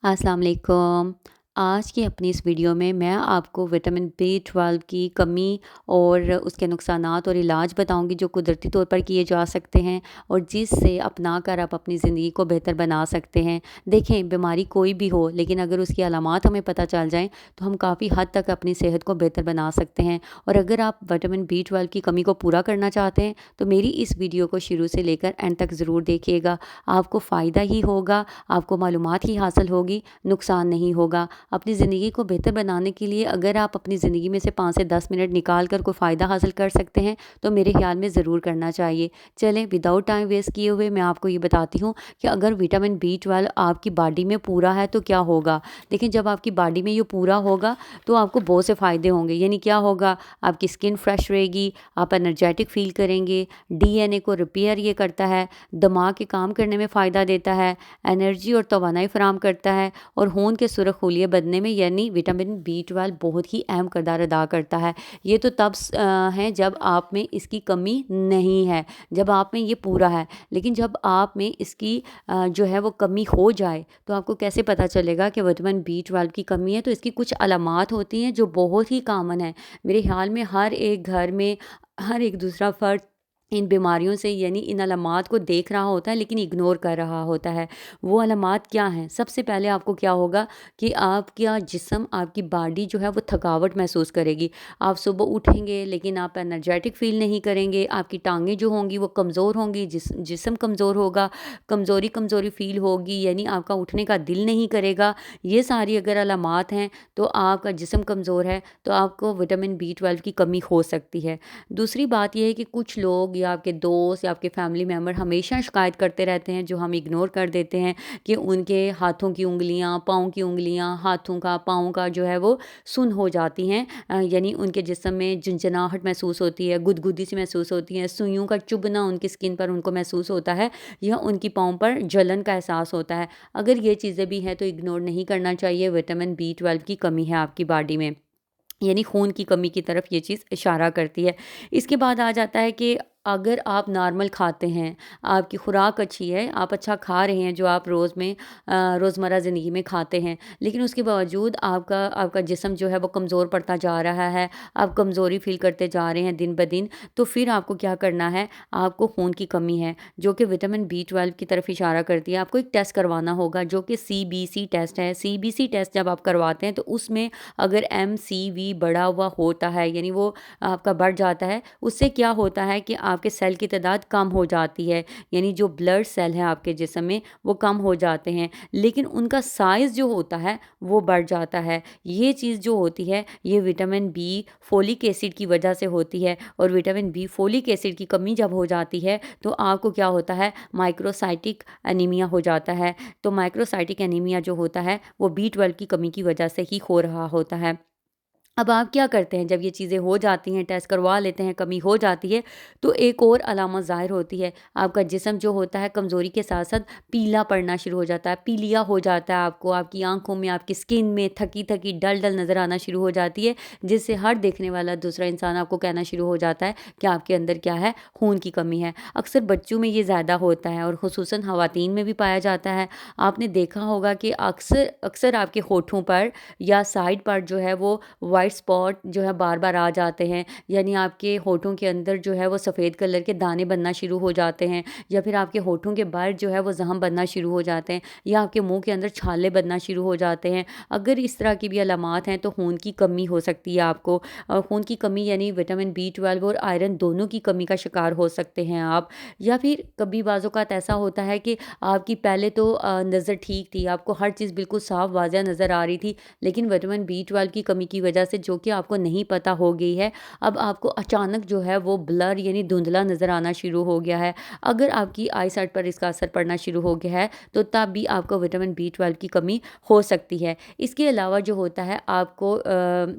अस्सलाम वालेकुम। आज की अपनी इस वीडियो में मैं आपको विटामिन बी 12 की कमी और उसके नुकसानात और इलाज बताऊंगी जो कुदरती तौर पर किए जा सकते हैं और जिससे अपना कर आप अपनी ज़िंदगी को बेहतर बना सकते हैं। देखें, बीमारी कोई भी हो लेकिन अगर उसकी अलामात हमें पता चल जाएं तो हम काफ़ी हद तक अपनी सेहत को बेहतर बना सकते हैं। और अगर आप विटामिन बी 12 की कमी को पूरा करना चाहते हैं तो मेरी इस वीडियो को शुरू से लेकर एंड तक ज़रूर देखिएगा। आपको फ़ायदा ही होगा, आपको मालूमात ही हासिल होगी, नुकसान नहीं होगा। अपनी ज़िंदगी को बेहतर बनाने के लिए अगर आप अपनी ज़िंदगी में से 5 से 10 मिनट निकाल कर कोई फ़ायदा हासिल कर सकते हैं तो मेरे ख़्याल में ज़रूर करना चाहिए। चलें, विदाउट टाइम वेस्ट किए हुए मैं आपको ये बताती हूँ कि अगर विटामिन बी 12 आपकी बॉडी में पूरा है तो क्या होगा। देखिए, जब आपकी बॉडी में ये पूरा होगा तो आपको बहुत से फ़ायदे होंगे। यानी क्या होगा, आपकी स्किन फ्रेश रहेगी, आप एनर्जेटिक फ़ील करेंगे, डीएनए को रिपेयर ये करता है, दिमाग के काम करने में फ़ायदा देता है, एनर्जी और तवानाई फ़राहम करता है और खून के सुरख़ बनने में यानी विटामिन बी 12 बहुत ही अहम किरदार अदा करता है। ये तो तब है जब आप में इसकी कमी नहीं है, जब आप में ये पूरा है। लेकिन जब आप में इसकी जो है वो कमी हो जाए तो आपको कैसे पता चलेगा कि विटामिन बी 12 की कमी है। तो इसकी कुछ अलामात होती हैं जो बहुत ही कॉमन है। मेरे ख़्याल में हर एक घर में हर एक दूसरा फ़र्द इन बीमारियों से यानी इन अलामात को देख रहा होता है लेकिन इग्नोर कर रहा होता है। वो अलामात क्या हैं? सबसे पहले आपको क्या होगा कि आपका जिस्म, आपकी बॉडी जो है वो थकावट महसूस करेगी। आप सुबह उठेंगे लेकिन आप एनर्जेटिक फ़ील नहीं करेंगे, आपकी टाँगें जो होंगी वो कमज़ोर होंगी, जिस्म कमज़ोर होगा, कमज़ोरी फ़ील होगी यानी आपका उठने का दिल नहीं करेगा। ये सारी अगर अलामात हैं तो आपका जिस्म कमज़ोर है तो आपको विटामिन बी 12 की कमी हो सकती है। दूसरी बात ये है कि कुछ लोग या आपके दोस्त या आपके फैमिली मेम्बर हमेशा शिकायत करते रहते हैं जो हम इग्नोर कर देते हैं कि उनके हाथों की उंगलियां, पाँव की उंगलियां, हाथों का, पाँव का जो है वो सुन्न हो जाती हैं। यानी उनके जिस्म में झंझनाहट महसूस होती है, गुदगुदी सी महसूस होती है, सुइयों का चुभना उनकी स्किन पर उनको महसूस होता है या उनकी पाँव पर जलन का एहसास होता है। अगर ये चीज़ें भी हैं तो इग्नोर नहीं करना चाहिए। विटामिन बी 12 की कमी है आपकी बॉडी में, यानी खून की कमी की तरफ ये चीज़ इशारा करती है। इसके बाद आ जाता है कि अगर आप नॉर्मल खाते हैं, आपकी खुराक अच्छी है, आप अच्छा खा रहे हैं जो आप रोज़मर्रा ज़िंदगी में खाते हैं, लेकिन उसके बावजूद आपका आपका जिस्म जो है वो कमज़ोर पड़ता जा रहा है, आप कमज़ोरी फ़ील करते जा रहे हैं दिन ब दिन, तो फिर आपको क्या करना है, आपको खून की कमी है जो कि विटामिन बी 12 की तरफ इशारा करती है। आपको एक टेस्ट करवाना होगा जो कि सीबीसी टेस्ट है। सीबीसी टेस्ट जब आप करवाते हैं तो उसमें अगर एमसीवी बढ़ा हुआ होता है यानी वो आपका बढ़ जाता है, उससे क्या होता है कि आपके सेल की तादाद कम हो जाती है, यानी जो ब्लड सेल है आपके जिस्म में वो कम हो जाते हैं, लेकिन उनका साइज़ जो होता है वो बढ़ जाता है। ये चीज़ जो होती है ये विटामिन बी फोलिक एसिड की वजह से होती है और विटामिन बी फोलिक एसिड की कमी जब हो जाती है तो आपको क्या होता है, माइक्रोसाइटिक एनीमिया हो जाता है। तो माइक्रोसाइटिक एनीमिया जो होता है वो बी 12 की कमी की वजह से ही हो रहा होता है। अब आप क्या करते हैं जब ये चीज़ें हो जाती हैं, टेस्ट करवा लेते हैं, कमी हो जाती है, तो एक और अलामत ज़ाहिर होती है। आपका जिस्म जो होता है कमज़ोरी के साथ-साथ पीला पड़ना शुरू हो जाता है, पीलिया हो जाता है आपको, आपकी आँखों में, आपकी स्किन में थकी-थकी, डल-डल नज़र आना शुरू हो जाती है, जिससे हर देखने वाला दूसरा इंसान आपको कहना शुरू हो जाता है कि आपके अंदर क्या है, खून की कमी है। अक्सर बच्चों में ये ज़्यादा होता है और ख़ुसूसन ख़वातीन में भी पाया जाता है। आपने देखा होगा कि अक्सर अक्सर आपके होठों पर या साइड पर जो है वो वाइट स्पॉट जो है बार-बार आ जाते हैं, यानी आपके होठों के अंदर जो है वो सफ़ेद कलर के दाने बनना शुरू हो जाते हैं या फिर आपके होठों के बाहर जो है वो ज़ख़म बनना शुरू हो जाते हैं या आपके मुंह के अंदर छाले बनना शुरू हो जाते हैं। अगर इस तरह की भी अलामात हैं तो खून की कमी हो सकती है आपको। खून की कमी यानी विटामिन बी 12 और आयरन दोनों की कमी का शिकार हो सकते हैं आप। या फिर कभी बाज़-औक़ात ऐसा होता है कि आपकी पहले तो नज़र ठीक थी, आपको हर चीज़ बिल्कुल साफ़ वाज़ेह नज़र आ रही थी, लेकिन विटामिन बी 12 की कमी की वजह से जो कि आपको नहीं पता हो गई है, अब आपको अचानक जो है वो ब्लर यानी धुंधला नज़र आना शुरू हो गया है। अगर आपकी आई साइट पर इसका असर पड़ना शुरू हो गया है तो तब भी आपको विटामिन बी 12 की कमी हो सकती है। इसके अलावा जो होता है आपको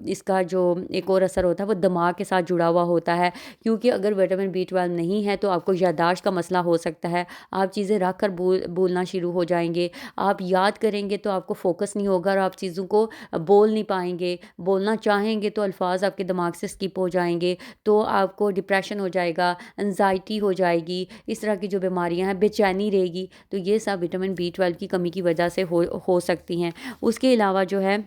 इसका जो एक और असर होता है वो दिमाग के साथ जुड़ा हुआ होता है, क्योंकि अगर विटामिन बी 12 नहीं है तो आपको याददाश्त का मसला हो सकता है। आप चीज़ें रख कर भूलना शुरू हो जाएंगे, आप याद करेंगे तो आपको फोकस नहीं होगा और आप चीज़ों को बोल नहीं पाएंगे, बोलना चाहेंगे तो अल्फाज आपके दिमाग से स्किप हो जाएंगे, तो आपको डिप्रेशन हो जाएगा, एनजाइटी हो जाएगी, इस तरह की जो बीमारियां हैं, बेचैनी रहेगी। तो ये सब विटामिन B12 की कमी की वजह से हो सकती हैं। उसके अलावा जो है,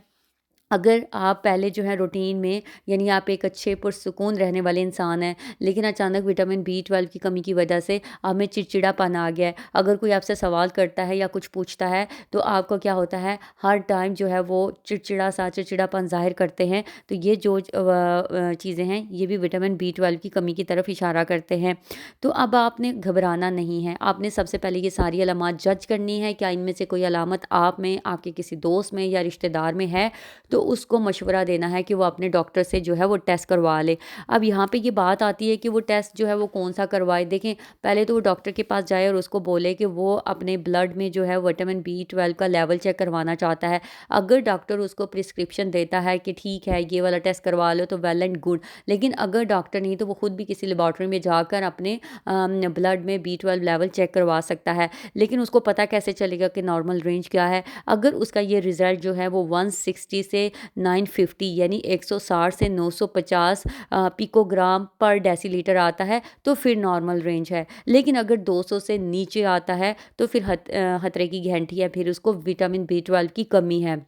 अगर आप पहले जो है रूटीन में, यानी आप एक अच्छे पुरसुकून रहने वाले इंसान हैं, लेकिन अचानक विटामिन B12 की कमी की वजह से आप में चिड़चिड़ापन आ गया है। अगर कोई आपसे सवाल करता है या कुछ पूछता है, तो आपको क्या होता है, हर टाइम जो है वो चिड़चिड़ापन ज़ाहिर करते हैं। तो ये जो चीज़ें हैं, ये भी विटामिन B12 की कमी की तरफ इशारा करते हैं। तो अब आपने घबराना नहीं है। आपने सबसे पहले ये सारी अलामात जज करनी है, क्या इनमें से कोई अलामत आप में, आपके किसी दोस्त में या रिश्तेदार में है, तो उसको मशवरा देना है कि वो अपने डॉक्टर से जो है वो टेस्ट करवा ले। अब यहाँ पे ये बात आती है कि वो टेस्ट जो है वो कौन-सा करवाए। देखें, पहले तो वो डॉक्टर के पास जाए और उसको बोले कि वो अपने ब्लड में जो है विटामिन B12 का लेवल चेक करवाना चाहता है। अगर डॉक्टर उसको प्रिस्क्रिप्शन देता है कि ठीक है, ये वाला टेस्ट करवा लो, तो वेल एंड गुड। लेकिन अगर डॉक्टर नहीं, तो वो खुद भी किसी लेबॉरेटरी में जाकर अपने ब्लड में B12 लेवल चेक करवा सकता है। लेकिन उसको पता कैसे चलेगा कि नॉर्मल रेंज क्या है? अगर उसका ये रिज़ल्ट जो है वो 160 से 950, यानी 160 से 950 पिकोग्राम पर डेसीलीटर आता है, तो फिर नॉर्मल रेंज है। लेकिन अगर 200 से नीचे आता है, तो फिर खतरे की घंटी है, फिर उसको विटामिन B12 की कमी है।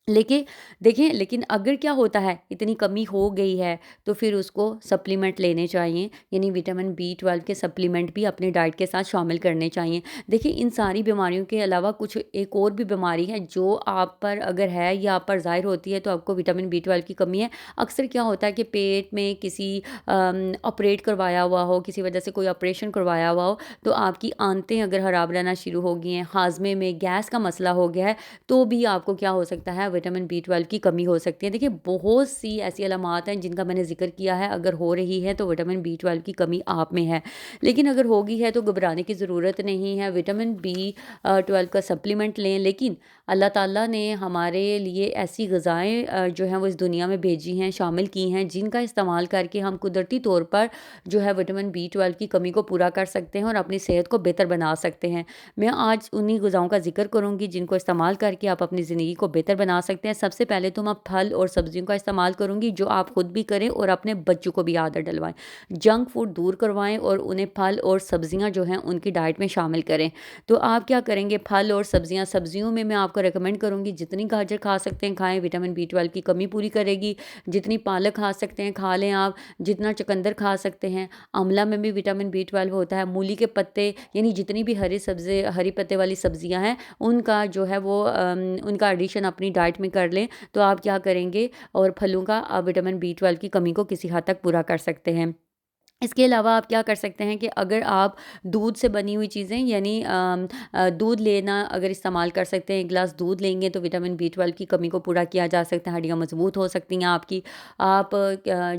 लेकिन अगर क्या होता है, इतनी कमी हो गई है, तो फिर उसको सप्लीमेंट लेने चाहिए, यानी विटामिन B12 के सप्लीमेंट भी अपने डाइट के साथ शामिल करने चाहिए। देखिए, इन सारी बीमारियों के अलावा कुछ एक और भी बीमारी है जो आप पर अगर है या आप पर ज़ाहिर होती है, तो आपको विटामिन B12 की कमी है। अक्सर क्या होता है कि पेट में किसी ऑपरेट करवाया हुआ हो, किसी वजह से कोई ऑपरेशन करवाया हुआ हो, तो आपकी आंतें अगर ख़राब रहना शुरू हो गई हैं, हाजमे में गैस का मसला हो गया है, तो भी आपको क्या हो सकता है, विटामिन B12 की कमी हो सकती है। देखिए, बहुत सी ऐसी अलामात हैं जिनका मैंने ज़िक्र किया है। अगर हो रही है तो विटामिन B12 की कमी आप में है। लेकिन अगर हो गई है तो घबराने की ज़रूरत नहीं है। विटामिन B12 का सप्लीमेंट लें। लेकिन अल्लाह ताला ने हमारे लिए ऐसी ग़िज़ाएँ जो हैं वो इस दुनिया में भेजी हैं, शामिल की हैं, जिनका इस्तेमाल करके हम कुदरती तौर पर जो है विटामिन B12 की कमी को पूरा कर सकते हैं और अपनी सेहत को बेहतर बना सकते हैं। मैं आज उन्हीं ग़िज़ाओं का ज़िक्र करूँगी जिनको इस्तेमाल करके आप अपनी ज़िंदगी को बेहतर बना सकते हैं। सबसे पहले तो मैं फल और सब्जियों का इस्तेमाल करूँगी, जो आप खुद भी करें और अपने बच्चों को भी आदत डलवाएँ। जंक फूड दूर करवाएँ और उन्हें फल और सब्जियाँ जो हैं उनकी डाइट में शामिल करें। तो आप क्या करेंगे, फल और सब्जियाँ, सब्जियों में मैं आपको रिकमेंड करूँगी जितनी गाजर खा सकते हैं खाएँ, विटामिन B12 की कमी पूरी करेगी। जितनी पालक खा सकते हैं खा लें आप, जितना चुकंदर खा सकते हैं। आंवला में भी विटामिन B12 होता है। मूली के पत्ते, यानी जितनी भी हरी पत्ते वाली सब्जियाँ हैं, उनका जो है वो उनका एडिशन अपनी डाइट में कर लें, तो आप क्या करेंगे, और फलों का आप विटामिन B12 की कमी को किसी हद तक पूरा कर सकते हैं। इसके अलावा आप क्या कर सकते हैं कि अगर आप दूध से बनी हुई चीज़ें, यानी दूध लेना अगर इस्तेमाल कर सकते हैं, 1 गिलास दूध लेंगे तो विटामिन B12 की कमी को पूरा किया जा सकता है, हड्डियाँ मजबूत हो सकती हैं आपकी। आप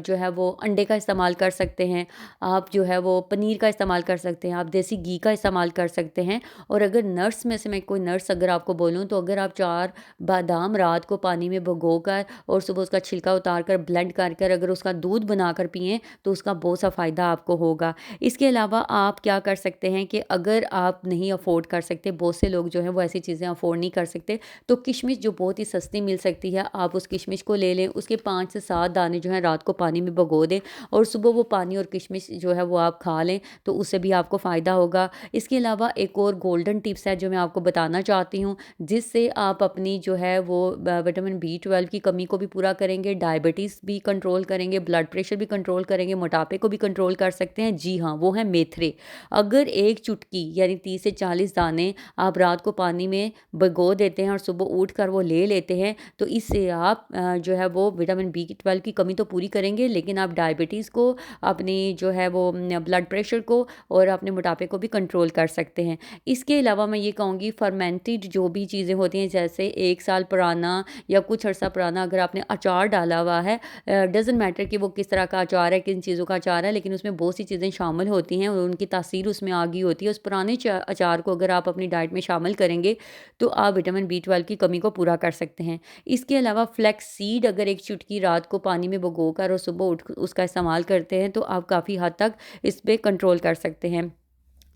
जो है वो अंडे का इस्तेमाल कर सकते हैं, आप जो है वो पनीर का इस्तेमाल कर सकते हैं, आप देसी घी का इस्तेमाल कर सकते हैं। और अगर नट्स में से मैं कोई नट्स अगर आपको बोलूँ, तो अगर आप 4 बादाम रात को पानी में भिगोकर और सुबह उसका छिलका उतार कर ब्लेंड कर कर अगर उसका दूध बनाकर पिएँ, तो उसका बहुत सा फ़ायदा आपको होगा। इसके अलावा आप क्या कर सकते हैं कि अगर आप नहीं अफ़ोर्ड कर सकते, बहुत से लोग जो हैं वो ऐसी चीज़ें अफ़ोर्ड नहीं कर सकते, तो किशमिश जो बहुत ही सस्ती मिल सकती है, आप उस किशमिश को ले लें। उसके 5 से 7 दाने जो हैं रात को पानी में भिगो दें और सुबह वो पानी और किशमिश जो है वो आप खा लें, तो उससे भी आपको फ़ायदा होगा। इसके अलावा एक और गोल्डन टिप्स है जो मैं आपको बताना चाहती हूँ, जिससे आप अपनी जो है वो विटामिन B12 की कमी को भी पूरा करेंगे, डायबिटीज़ भी कंट्रोल करेंगे, ब्लड प्रेशर भी कंट्रोल करेंगे, मोटापे को भी कंट्रोल कर सकते हैं। जी हाँ, वो है मेथरे। अगर एक चुटकी, यानी 30 से 40 दाने आप रात को पानी में भिगो देते हैं और सुबह उठकर वो ले लेते हैं, तो इससे आप जो है वो विटामिन B12 की कमी तो पूरी करेंगे, लेकिन आप डायबिटीज़ को, अपनी जो है वो ब्लड प्रेशर को और अपने मोटापे को भी कंट्रोल कर सकते हैं। इसके अलावा मैं ये कहूँगी, फर्मेंटेड जो भी चीज़ें होती हैं, जैसे 1 साल पुराना या कुछ अर्सा पुराना अगर आपने अचार डाला हुआ है, डज़न्ट मैटर कि वो किस तरह का अचार है, किन चीज़ों का अचार है, लेकिन उसमें बहुत सी चीज़ें शामिल होती हैं और उनकी तासीर उसमें आ गई होती है। उस पुराने अचार को अगर आप अपनी डाइट में शामिल करेंगे, तो आप विटामिन B12 की कमी को पूरा कर सकते हैं। इसके अलावा फ्लैक्स सीड अगर एक चुटकी रात को पानी में भिगोकर और सुबह उठ उसका इस्तेमाल करते हैं, तो आप काफ़ी हद तक इस पे कंट्रोल कर सकते हैं।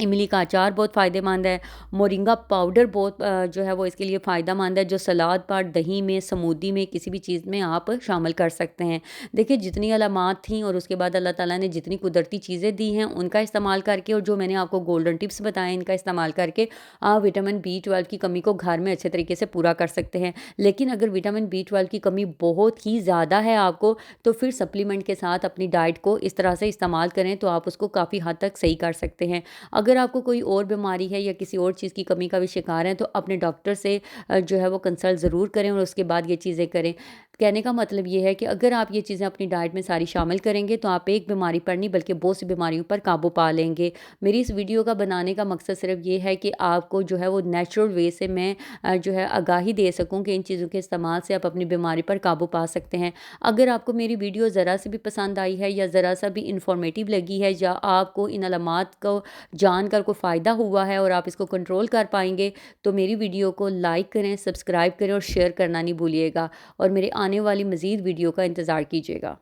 इमली का अचार बहुत फ़ायदेमंद है। मोरिंगा पाउडर बहुत जो है वो इसके लिए फ़ायदेमंद है, जो सलाद पर, दही में, स्मूदी में, किसी भी चीज़ में आप शामिल कर सकते हैं। देखिए जितनी अलामात थी और उसके बाद अल्लाह ताला ने जितनी कुदरती चीज़ें दी हैं उनका इस्तेमाल करके, और जो मैंने आपको गोल्डन टिप्स बताए इनका इस्तेमाल करके आप विटामिन B12 की कमी को घर में अच्छे तरीके से पूरा कर सकते हैं। लेकिन अगर विटामिन B12 की कमी बहुत ही ज़्यादा है आपको, तो फिर सप्लीमेंट के साथ अपनी डाइट को इस तरह से इस्तेमाल करें तो आप उसको काफ़ी हद तक सही कर सकते हैं। अगर आपको कोई और बीमारी है या किसी और चीज़ की कमी का भी शिकार हैं तो अपने डॉक्टर से जो है वो कंसल्ट ज़रूर करें और उसके बाद ये चीज़ें करें। कहने का मतलब ये है कि अगर आप ये चीज़ें अपनी डाइट में सारी शामिल करेंगे तो आप एक बीमारी पर नहीं बल्कि बहुत सी बीमारियों पर काबू पा लेंगे। मेरी इस वीडियो का बनाने का मकसद सिर्फ ये है कि आपको जो है वो नेचुरल वे से मैं जो है आगाही दे सकूँ कि इन चीज़ों के इस्तेमाल से आप अपनी बीमारी पर काबू पा सकते हैं। अगर आपको मेरी वीडियो ज़रा सी भी पसंद आई है या ज़रा सा भी इंफॉर्मेटिव लगी है या आपको इन अलामात को जानकर को फ़ायदा हुआ है और आप इसको कंट्रोल कर पाएँगे, तो मेरी वीडियो को लाइक करें, सब्सक्राइब करें और शेयर करना नहीं भूलिएगा, और मेरे आने वाली मज़ीद वीडियो का इंतज़ार कीजिएगा।